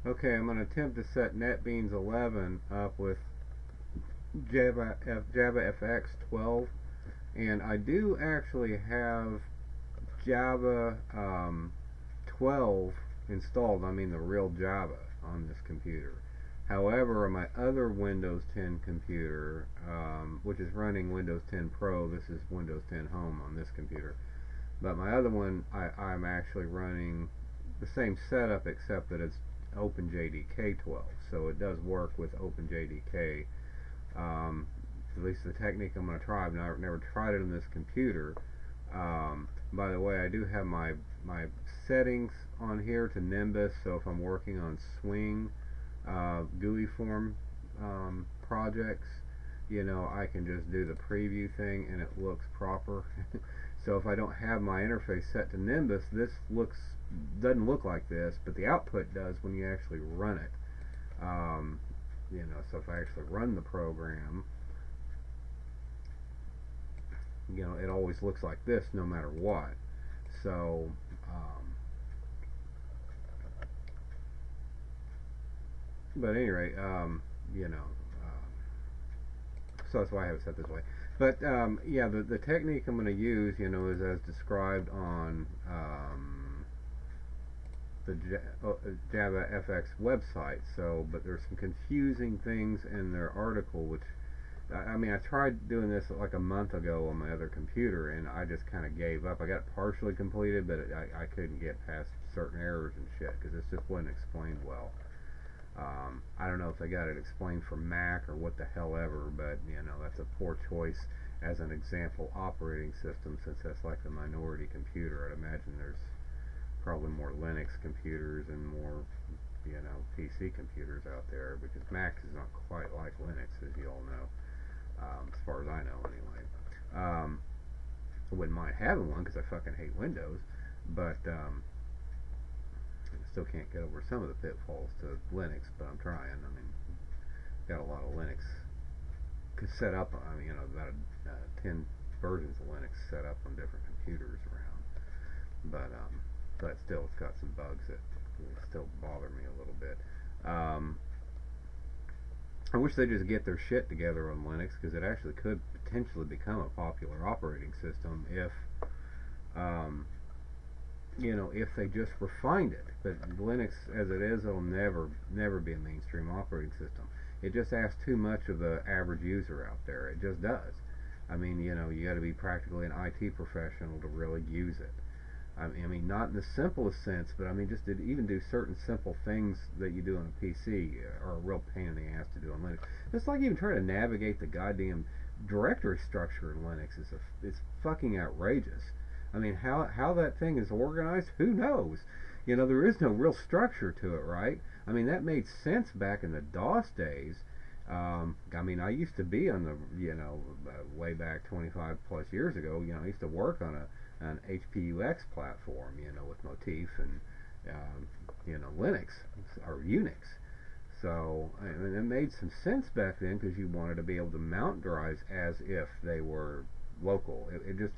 Okay, I'm going to attempt to set NetBeans 11 up with Java FX 12, and I do actually have Java 12 installed. I mean the real Java on this computer. However, on my other Windows 10 computer, which is running Windows 10 Pro, this is Windows 10 Home on this computer. But my other one, I'm actually running the same setup except that it's OpenJDK 12. So it does work with OpenJDK. Um, at least the technique I'm going to try. I've never tried it on this computer. By the way, I do have my settings on here to Nimbus. So if I'm working on Swing GUI form projects, I can just do the preview thing and it looks proper. So if I don't have my interface set to Nimbus, this doesn't look like this, but the output does when you actually run it. So if I actually run the program, it always looks like this no matter what. So, but at any rate, so that's why I have it set this way. But yeah, the technique I'm going to use, is as described on the Java FX website. So, but there's some confusing things in their article, which I tried doing this like a month ago on my other computer, and I just kind of gave up. I got it partially completed, but I couldn't get past certain errors and shit because this just wasn't explained well. I don't know if they got it explained for Mac or what the hell ever, but that's a poor choice as an example operating system since that's like the minority computer. I'd imagine there's probably more Linux computers and more PC computers out there because Mac is not quite like Linux, as you all know, as far as I know anyway. I wouldn't mind having one because I fucking hate Windows, but I still can't get over some of the pitfalls to Linux, but I'm trying. Got a lot of Linux set up. About 10 versions of Linux set up on different computers around, but still, it's got some bugs that still bother me a little bit. I wish they just get their shit together on Linux because it actually could potentially become a popular operating system if they just refined it. But Linux, as it is, it'll never be a mainstream operating system. It just asks too much of the average user out there. It just does. You got to be practically an IT professional to really use it. Not in the simplest sense, but just to even do certain simple things that you do on a PC are a real pain in the ass to do on Linux. It's like even trying to navigate the goddamn directory structure in Linux it's fucking outrageous. How that thing is organized, who knows? There is no real structure to it, right? That made sense back in the DOS days. I used to be on the, way back 25 plus years ago, I used to work on an HPUX platform, with Motif and, Linux or Unix. So, it made some sense back then because you wanted to be able to mount drives as if they were local. It just,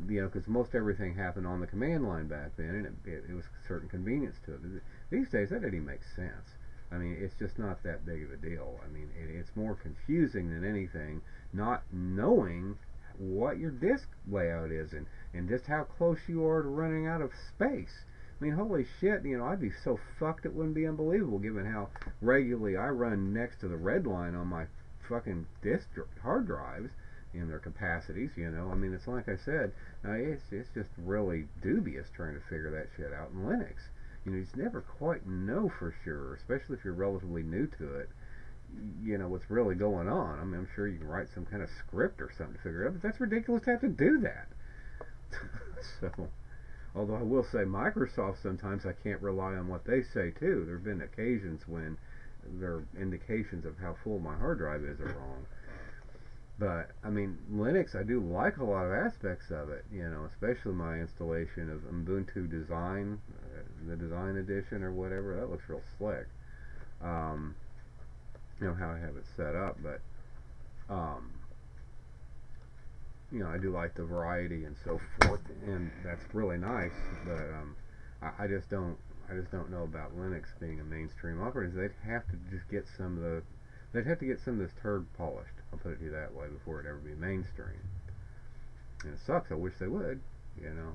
because most everything happened on the command line back then, and it was a certain convenience to it. These days, that doesn't even make sense. It's just not that big of a deal. It's more confusing than anything, not knowing what your disk layout is and just how close you are to running out of space. Holy shit, I'd be so fucked it wouldn't be unbelievable given how regularly I run next to the red line on my fucking hard drives and their capacities, It's like I said, it's just really dubious trying to figure that shit out in Linux. You just never quite know for sure, especially if you're relatively new to it, what's really going on. I'm sure you can write some kind of script or something to figure it out, but that's ridiculous to have to do that. So, although I will say Microsoft, sometimes I can't rely on what they say too. There have been occasions when their indications of how full my hard drive is are wrong. But Linux, I do like a lot of aspects of it, especially my installation of Ubuntu Design, the Design Edition or whatever. That looks real slick. How I have it set up, but I do like the variety and so forth, and that's really nice. But I just don't I just don't know about Linux being a mainstream operating system. They'd have to just get some of the, they'd have to get some of this turd polished. I'll put it to you that way before it ever be mainstream. And it sucks. I wish they would. You know,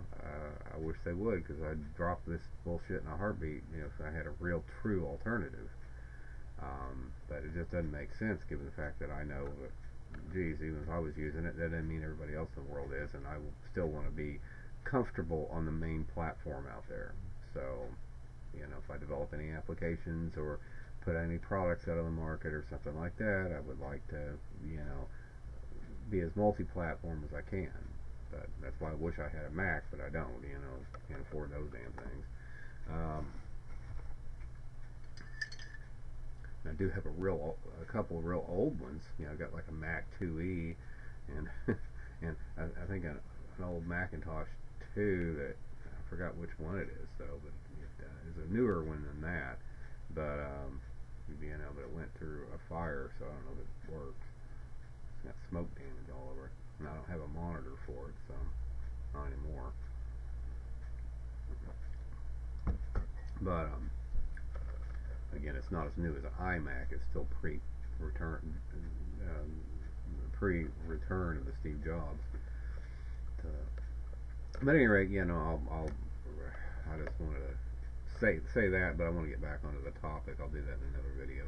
I wish they would, because I'd drop this bullshit in a heartbeat. You know, if I had a real, true alternative. But it just doesn't make sense, given the fact that I know that, geez, even if I was using it, that doesn't mean everybody else in the world is, and I still want to be comfortable on the main platform out there. So, you know, if I develop any applications or put any products out on the market or something like that, I would like to, you know, be as multi-platform as I can. But that's why I wish I had a Mac, but I don't. You know, can't afford those damn things. I do have a couple of real old ones. You know, I got like a Mac 2E, and and I think an old Macintosh 2 that I forgot which one it is though, but it is a newer one than that. But you know, but it went through a fire, so I don't know if it works. It's got smoke damage all over it, and I don't have a monitor for it, so not anymore. But again, it's not as new as an iMac. It's still pre-return of the Steve Jobs. But at any rate, you know, I just wanted to say that, but I want to get back onto the topic. I'll do that in another video.